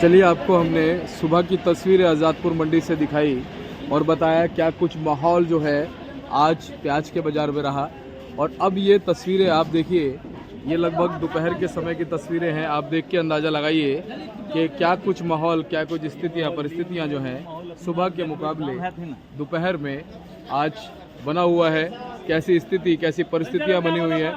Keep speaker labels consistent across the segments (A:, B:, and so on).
A: चलिए, आपको हमने सुबह की तस्वीरें आज़ादपुर मंडी से दिखाई और बताया क्या कुछ माहौल जो है आज प्याज के बाज़ार में रहा। और अब ये तस्वीरें आप देखिए, ये लगभग दोपहर के समय की तस्वीरें हैं। आप देख के अंदाज़ा लगाइए कि क्या कुछ माहौल, क्या कुछ स्थितियाँ, परिस्थितियाँ जो हैं सुबह के मुकाबले दोपहर में आज बना हुआ है। कैसी स्थिति, कैसी परिस्थितियाँ बनी हुई हैं,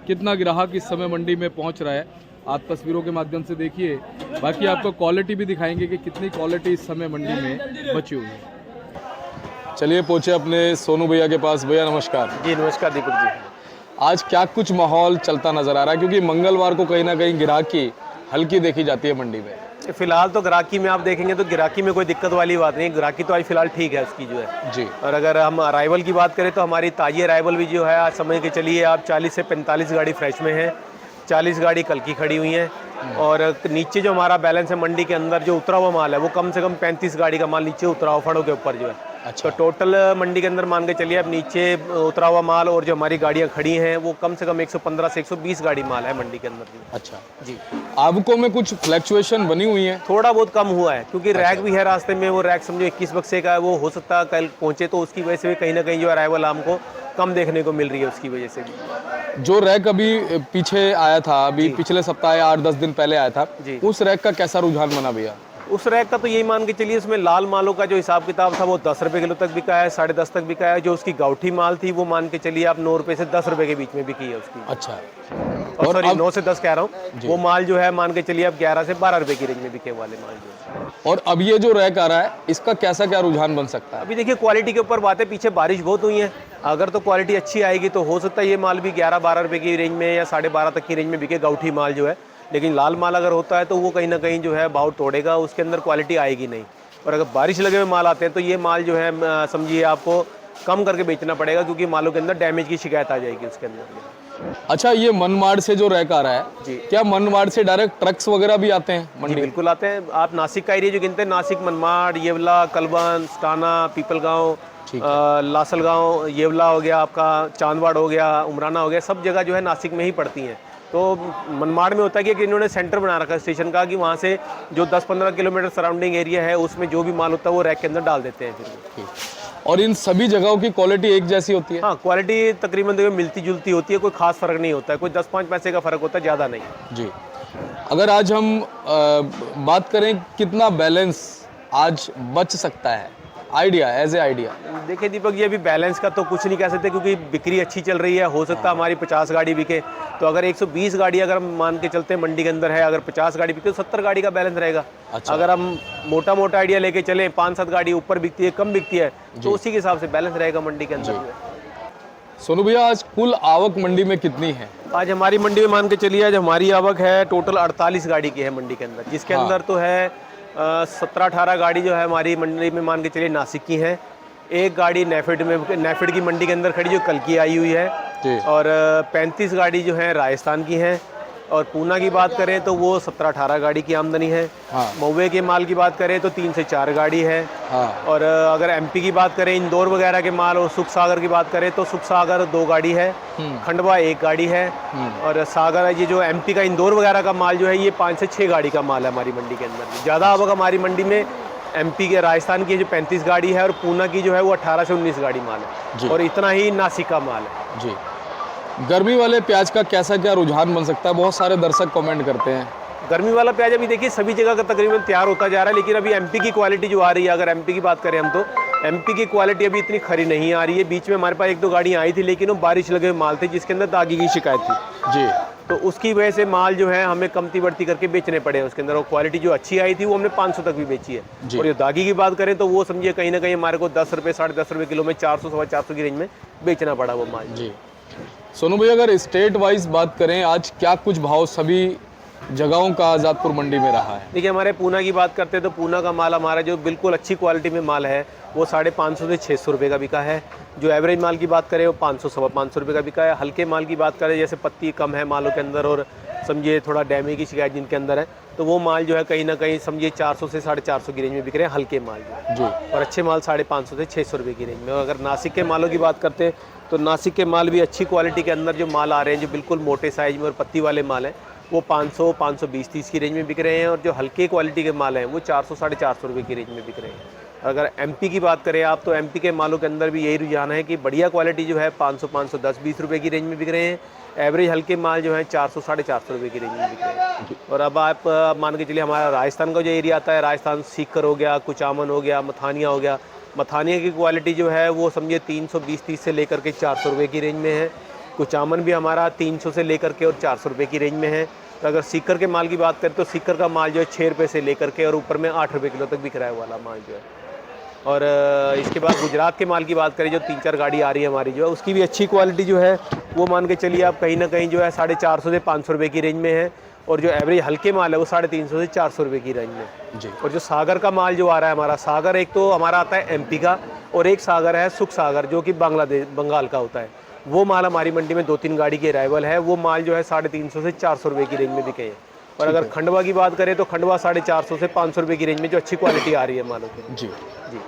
A: कितना ग्राहक इस समय मंडी में पहुँच रहा है, आप तस्वीरों के माध्यम से देखिए। बाकी आपको क्वालिटी भी दिखाएंगे कि कितनी क्वालिटी इस समय मंडी में बची हुई है। चलिए पहुँचे अपने सोनू भैया के पास। भैया नमस्कार।
B: जी नमस्कार दीपक जी।
A: आज क्या कुछ माहौल चलता नज़र आ रहा है, क्योंकि मंगलवार को कहीं ना कहीं ग्राहकी हल्की देखी जाती है मंडी में।
B: फिलहाल तो ग्राहकी में आप देखेंगे तो ग्राहकी में कोई दिक्कत वाली बात नहीं, ग्राहकी तो आज फिलहाल ठीक है उसकी जो है
A: जी।
B: और अगर हम अराइवल की बात करें तो हमारी ताज़ी अराइवल भी जो है आज समझ के चलिए आप 40 से 45 गाड़ी फ्रेश में है, 40 गाड़ी कल की खड़ी हुई हैं। और नीचे जो हमारा बैलेंस है मंडी के अंदर जो उतरा हुआ माल है वो कम से कम 35 गाड़ी का माल नीचे उतरा हुआ फड़ों के ऊपर जो है।
A: अच्छा।
B: तो टोटल मंडी के अंदर मान के चलिए अब नीचे उतरा हुआ माल और जो हमारी गाड़ियाँ खड़ी हैं वो कम से कम 115 से 120 गाड़ी माल है मंडी के अंदर।
A: अच्छा
B: जी।
A: आवकों में कुछ फ्लक्चुएशन बनी हुई है?
B: थोड़ा बहुत कम हुआ है क्योंकि रैक भी है रास्ते में, वो रैक समझो 21 बक्से का है, वो हो सकता है कल पहुंचे तो उसकी वजह से भी कहीं ना कहीं जो अराइवल हमको कम देखने को मिल रही है उसकी वजह से भी।
A: जो रैक अभी पीछे आया था, अभी पिछले सप्ताह या 8-10 दिन पहले आया था, उस रैक का कैसा रुझान बना भैया?
B: उस रैक का तो यही मान के चलिए उसमें लाल मालों का जो हिसाब किताब था वो 10 रुपये किलो तक बिका है, 10.5 तक बिका है। जो उसकी गाउठी माल थी वो मान के चलिए आप 9 रुपये से 10 रुपये के बीच में बिकी है उसकी।
A: अच्छा।
B: और सॉरी 9 से 10 कह रहा हूँ, वो माल जो है मान के चलिए अब 11 से 12 रुपये की रेंज में बिके वाले माल जो।
A: और अब ये जो रैक आ रहा है इसका कैसा क्या रुझान बन सकता है?
B: अभी देखिए क्वालिटी के ऊपर बात है, पीछे बारिश बहुत हुई है, अगर तो क्वालिटी अच्छी आएगी तो हो सकता है ये माल भी 11-12 रुपये की रेंज में या 12.5 तक की रेंज में बिके गाउठी माल जो है। लेकिन लाल माल अगर होता है तो वो कहीं ना कहीं जो है भाव तोड़ेगा, उसके अंदर क्वालिटी आएगी नहीं। और अगर बारिश लगे हुए माल आते हैं तो ये माल जो है समझिए आपको कम करके बेचना पड़ेगा क्योंकि मालों के अंदर डैमेज की शिकायत आ जाएगी उसके अंदर।
A: अच्छा, ये मनमाड़ से जो रैक आ रहा है
B: जी,
A: क्या मनमाड़ से डायरेक्ट ट्रक्स वगैरह भी आते हैं मंडी?
B: बिल्कुल आते हैं। आप नासिक का एरिया जो गिनते हैं, नासिक, मनमाड़, येवला, कलबन, स्टाना, पीपलगांव, लासलगांव, येवला हो गया आपका, चांदवाड़ हो गया, उमराना हो गया, सब जगह जो है नासिक में ही पड़ती हैं। तो मनमाड़ में होता है कि इन्होंने सेंटर बना रखा है स्टेशन का कि वहाँ से जो 10-15 किलोमीटर सराउंडिंग एरिया है उसमें जो भी माल होता है वो रैक के अंदर डाल देते हैं फिर।
A: और इन सभी जगहों की क्वालिटी एक जैसी होती है?
B: हाँ, क्वालिटी तकरीबन देखो मिलती जुलती होती है, कोई खास फर्क नहीं होता है, कोई 10-5 पैसे का फर्क होता है, ज़्यादा नहीं।
A: जी। अगर आज हम बात करें कितना बैलेंस आज बच सकता है, आइडिया, एज ए आइडिया?
B: देखिए दीपक जी, अभी बैलेंस का तो कुछ नहीं कह सकते क्योंकि बिक्री अच्छी चल रही है। हो सकता है हमारी 50 गाड़ी बिके, तो अगर 120 गाड़ी अगर हम मान के चलते हैं मंडी के अंदर है, अगर 50 गाड़ी बिकती है तो 70 गाड़ी का बैलेंस रहेगा।
A: अच्छा।
B: अगर हम मोटा मोटा आइडिया लेके चले 5-7 गाड़ी ऊपर बिकती है, कम बिकती है, तो उसी के हिसाब से बैलेंस रहेगा मंडी के अंदर।
A: सोनू भैया, आज कुल आवक मंडी में कितनी है?
B: आज हमारी मंडी में मान के चलिए आज हमारी आवक है टोटल 48 गाड़ी की है मंडी के अंदर, जिसके अंदर तो है 17-18 गाड़ी जो है हमारी मंडी में मान के चलिए नासिक की हैं। एक गाड़ी नेफेड की मंडी के अंदर खड़ी जो कल की आई हुई है, और 35 गाड़ी जो है राजस्थान की हैं। और पूना की बात करें तो वो 17-18 गाड़ी की आमदनी है। महुए के माल की बात करें तो 3 से 4 गाड़ी है। और अगर एमपी की बात करें, इंदौर वगैरह के माल और सुख सागर की बात करें तो सुख सागर 2 गाड़ी है, खंडवा 1 गाड़ी है। और सागर ये जो एमपी का इंदौर वगैरह का माल जो है ये 5 से 6 गाड़ी का माल है हमारी मंडी के अंदर। ज़्यादा आवक हमारी मंडी में एमपी के, राजस्थान की जो 35 गाड़ी है और पूना की जो है वो 18 से 19 गाड़ी माल है, और इतना ही नासिक का माल है।
A: जी। गर्मी वाले प्याज का कैसा क्या रुझान बन सकता है? बहुत सारे दर्शक कमेंट करते हैं।
B: गर्मी वाला प्याज अभी देखिए सभी जगह का तकरीबन तैयार होता जा रहा है, लेकिन अभी एमपी की क्वालिटी जो आ रही है, अगर एमपी की बात करें हम तो एमपी की क्वालिटी अभी इतनी खरी नहीं आ रही है। बीच में हमारे पास 1-2 गाड़ियाँ आई थी, लेकिन वो बारिश लगे हुए माल थे जिसके अंदर दागी की शिकायत थी।
A: जी।
B: तो उसकी वजह से माल जो है हमें कमती बढ़ती करके बेचने पड़े हैं उसके अंदर, और क्वालिटी जो अच्छी आई थी वो हमने 500 तक भी बेची है। और ये दागी की बात करें तो वो समझिए कहीं ना कहीं हमारे को 10 रुपये 10.5 रुपये किलो में 400-450 की रेंज में बेचना पड़ा वो माल।
A: जी। सोनू भैया, अगर स्टेट वाइज बात करें, आज क्या कुछ भाव सभी जगहों का आज़ादपुर मंडी में रहा है?
B: देखिए, हमारे पूना की बात करते हैं तो पूना का माल हमारा जो बिल्कुल अच्छी क्वालिटी में माल है वो 550 से 600 रुपये का बिका है। जो एवरेज माल की बात करें वो 500-550 रुपये का बिका है। हल्के माल की बात करें, जैसे पत्ती कम है मालों के अंदर और समझिए थोड़ा डैमेज की शिकायत जिनके अंदर है, तो वो माल जो है कहीं ना कहीं समझिए 400 से 450 की रेंज में बिक रहे हैं हल्के माल जो। और अच्छे माल 550 से 600 रुपये की रेंज में। और अगर नासिक के मालों की बात करते हैं तो नासिक के माल भी अच्छी क्वालिटी के अंदर जो माल आ रहे हैं, जो बिल्कुल मोटे साइज में और पत्ती वाले माल हैं, वो 500 520-30 की रेंज में बिक रहे हैं, और जो हल्के क्वालिटी के माल हैं वो 400 साढ़े 400 रुपये की रेंज में बिक रहे हैं। अगर एमपी की बात करें आप, तो एमपी के मालों के अंदर भी यही रुझान है कि बढ़िया क्वालिटी जो है 500 510 20 रुपये की रेंज में बिक रहे हैं। एवरेज हल्के माल जो है 400 साढ़े 400 रुपये की रेंज में बिक रहे हैं। और अब आप मान के चलिए, हमारा राजस्थान का जो एरिया आता है, राजस्थान सीकर हो गया, कुचामन हो गया, मथानिया हो गया। मथानिया की क्वालिटी जो है वो समझिए 320-30 से लेकर के 400 रुपये की रेंज में है। कुचामन भी हमारा 300 से लेकर के और 400 रुपये की रेंज में है। तो अगर सीकर के माल की बात करें तो सीकर का माल जो है 6 रुपये से लेकर के और ऊपर में 8 रुपये किलो तक बिक रहा है वाला माल जो है। और इसके बाद गुजरात के माल की बात करें, जो 3-4 गाड़ी आ रही है हमारी जो है, उसकी भी अच्छी क्वालिटी जो है वो मान के चलिए आप कहीं ना कहीं जो है 450 से 500 रुपये की रेंज में है। और जो एवरेज हल्के माल है वो 350 से 400 रुपये की रेंज में
A: जी।
B: और जो सागर का माल जो आ रहा है हमारा, सागर एक तो हमारा आता है एमपी का, और एक सागर है सुख सागर जो कि बंगाल का होता है। वो माल हमारी मंडी में 2-3 गाड़ी की अराइवल है। वो माल जो है 350 से 400 रुपये की रेंज में बिके हैं। और अगर खंडवा की बात करें तो खंडवा 450 से 500 रुपये की रेंज में जो अच्छी क्वालिटी आ रही है मालों की।
A: जी
B: जी।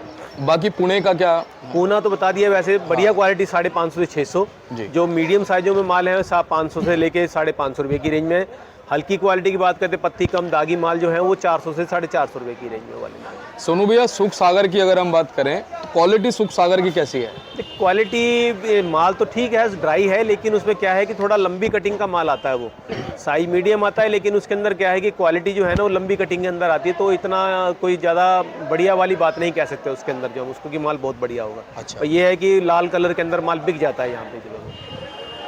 A: बाकी पुणे का क्या?
B: पूना तो बता दिया, वैसे बढ़िया क्वालिटी 550 से 600। जो मीडियम साइजों में माल है 500 से लेके 550 रुपये की रेंज में। हल्की क्वालिटी की बात करते, पत्ती कम दागी माल जो है वो 400 से 450 रुपये की रेंज में वाले माल।
A: सोनू भैया, सुख सागर की अगर हम बात करें तो क्वालिटी सुख सागर की कैसी है?
B: क्वालिटी माल तो ठीक है, ड्राई है, लेकिन उसमें क्या है कि थोड़ा लंबी कटिंग का माल आता है। वो साइज मीडियम आता है, लेकिन उसके अंदर क्या है कि क्वालिटी जो है ना वो लंबी कटिंग के अंदर आती है। तो इतना कोई ज़्यादा बढ़िया वाली बात नहीं कह सकते उसके अंदर, जो हम उसको कि माल बहुत बढ़िया होगा।
A: अच्छा।
B: और ये है कि लाल कलर के अंदर माल बिक जाता है यहाँ पे जो।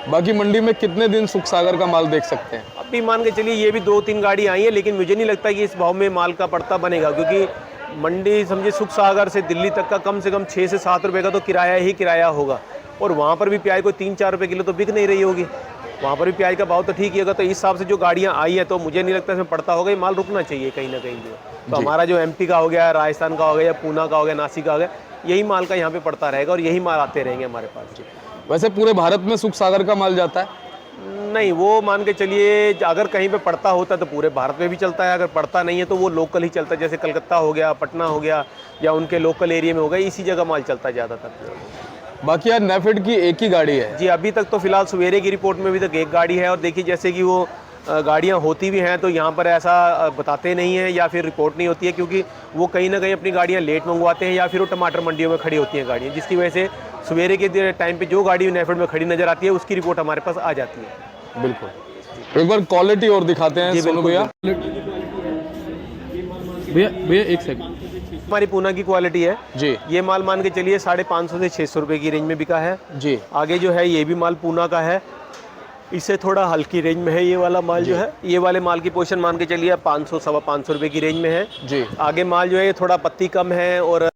A: बाकी मंडी में कितने दिन सुख सागर का माल देख सकते हैं?
B: अभी मान के चलिए ये भी 2-3 गाड़ी आई है, लेकिन मुझे नहीं लगता कि इस भाव में माल का पड़ता बनेगा, क्योंकि मंडी समझिए सुख सागर से दिल्ली तक का कम से कम 6 से 7 रुपये का तो किराया ही किराया होगा। और वहाँ पर भी प्याज कोई 3-4 रुपये किलो तो बिक नहीं रही होगी। वहाँ पर भी प्याज का भाव तो ठीक ही होगा। तो इस हिसाब से जो गाड़ियाँ आई हैं तो मुझे नहीं लगता इसमें पड़ता होगा। ये माल रुकना चाहिए कहीं ना कहीं जो। तो हमारा जो एमपी का हो गया, राजस्थान का हो गया, या पूना का हो गया, नासिक का हो गया, यही माल का यहाँ पे पड़ता रहेगा और यही माल आते रहेंगे हमारे पास।
A: वैसे पूरे भारत में सुख सागर का माल जाता है?
B: नहीं, वो मान के चलिए अगर कहीं पे पड़ता होता तो पूरे भारत में भी चलता है। अगर पड़ता नहीं है तो वो लोकल ही चलता है, जैसे कलकत्ता हो गया, पटना हो गया, या उनके लोकल एरिया में हो गया, इसी जगह माल चलता है ज़्यादातर।
A: बाकी यार नेफेड की एक ही गाड़ी है?
B: जी, अभी तक तो फिलहाल सवेरे की रिपोर्ट में अभी तक एक गाड़ी है। और देखिए जैसे कि वो गाड़ियाँ होती भी हैं तो यहाँ पर ऐसा बताते नहीं हैं या फिर रिपोर्ट नहीं होती है, क्योंकि वो कहीं ना कहीं अपनी गाड़ियाँ लेट मंगवाते हैं, या फिर वो टमाटर मंडियों में खड़ी होती हैं गाड़ियाँ, जिसकी वजह से सवेरे के टाइम पे जो गाड़ी नेफेड में खड़ी नज़र आती है उसकी रिपोर्ट हमारे पास आ जाती है।
A: बिल्कुल। एक बार क्वालिटी और दिखाते हैं सोनू भैया। भैया एक सेकंड,
B: हमारी पूना की क्वालिटी है
A: जी।
B: ये माल मान के चलिए 550 से 600 रुपये की रेंज में बिका है
A: जी।
B: आगे जो है ये भी माल पूना का है, इससे थोड़ा हल्की रेंज में है ये वाला माल जो है। ये वाले माल की पोजीशन मान के चलिए 500 सवा 500 रुपये की रेंज में है
A: जी।
B: आगे माल जो है ये थोड़ा पत्ती कम है। और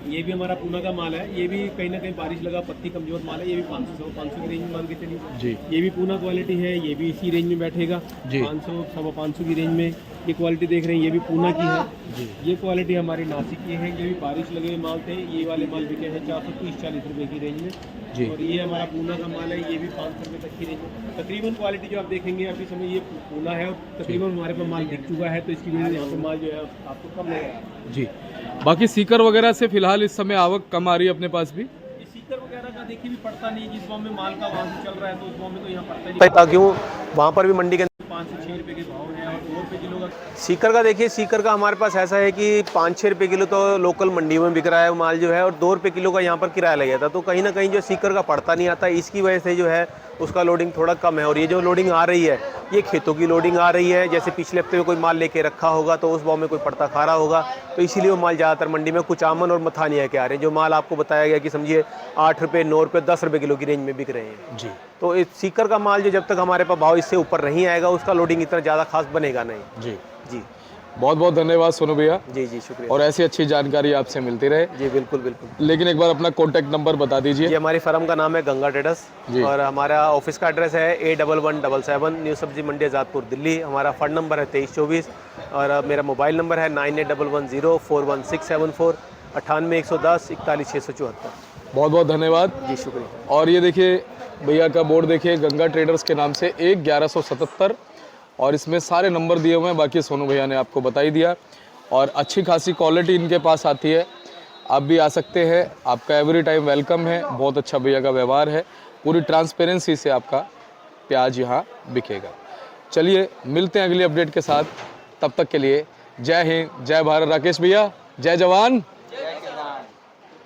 B: ये भी हमारा पूना का माल है, ये भी कहीं ना कहीं बारिश लगा पत्ती कमजोर माल है। ये भी 500 की रेंज में मान के चलिए
A: जी।
B: ये भी पूना क्वालिटी है, ये भी इसी रेंज में बैठेगा
A: जी।
B: 500 सवा 500 की रेंज में। ये क्वालिटी देख रहे हैं ये भी पूना की है
A: जी।
B: ये क्वालिटी हमारी नासिक की है, ये भी बारिश लगे हुए माल थे। ये वाले माल बिके हैं 430-40 रुपये की रेंज में
A: जी।
B: और ये हमारा पूना का माल है, ये भी 500 रुपये तक की रेंज में। तकरीबन क्वालिटी जो आप देखेंगे अभी समय ये पूना है और तकरीबन हमारे पास माल बिक चुका है, तो इसकी वजह से यहाँ पे माल जो है आपको कम लगेगा
A: जी। बाकी सीकर वगैरह से फिलहाल इस समय आवक कम आ रही है अपने पास भी।
B: सीकर वगैरह का देखिए भी पड़ता नहीं है, जिस गाँव में माल का वहाँ से चल रहा है तो उस गाँव में तो यहाँ पड़ता नहीं पड़ता, क्यों वहाँ पर भी मंडी के 5 से 6 रुपये के भाव है और 2 रुपये किलो का सीकर का। देखिए सीकर का हमारे पास ऐसा है कि 5-6 रुपये किलो तो लोकल मंडी में बिक रहा है माल जो है, और 2 रुपये किलो का यहाँ पर किराया लग जाता है। तो कहीं ना कहीं जो सीकर का पड़ता नहीं आता, इसकी वजह से जो है उसका लोडिंग थोड़ा कम है। और ये जो लोडिंग आ रही है ये खेतों की लोडिंग आ रही है, जैसे पिछले हफ्ते में कोई माल लेके रखा होगा तो उस भाव में कोई पड़ता खा रहा होगा, तो इसीलिए वो माल ज़्यादातर मंडी में कुचामन और मथानिया के आ रहे हैं। जो माल आपको बताया गया कि समझिए 8 रुपये 9 रुपये 10 रुपये किलो की रेंज में बिक रहे हैं
A: जी।
B: तो इस सीकर का माल जो जब तक हमारे पास भाव इससे ऊपर नहीं आएगा उसका लोडिंग इतना ज़्यादा खास बनेगा नहीं।
A: जी
B: जी।
A: बहुत बहुत धन्यवाद सोनू भैया।
B: जी जी शुक्रिया।
A: और ऐसी अच्छी जानकारी आपसे मिलती रहे।
B: जी बिल्कुल बिल्कुल।
A: लेकिन एक बार अपना कॉन्टैक्ट नंबर बता दीजिए।
B: जी हमारी फर्म का नाम है गंगा ट्रेडर्स और हमारा ऑफिस का एड्रेस है A1177 न्यू सब्जी मंडी आज़ादपुर दिल्ली। हमारा फ़ोन नंबर है 2324 और मेरा मोबाइल नंबर है 9811041674 98 110 41 674।
A: बहुत बहुत धन्यवाद
B: जी शुक्रिया।
A: और ये देखिए भैया का बोर्ड देखिए गंगा ट्रेडर्स के नाम से 1177 और इसमें सारे नंबर दिए हुए हैं, बाकी सोनू भैया ने आपको बता ही दिया। और अच्छी खासी क्वालिटी इनके पास आती है, आप भी आ सकते हैं, आपका एवरी टाइम वेलकम है। बहुत अच्छा भैया का व्यवहार है, पूरी ट्रांसपेरेंसी से आपका प्याज यहाँ बिकेगा। चलिए मिलते हैं अगली अपडेट के साथ, तब तक के लिए जय हिंद, जय भारत। राकेश भैया, जय जवान, जय किसान।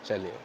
A: चलिए।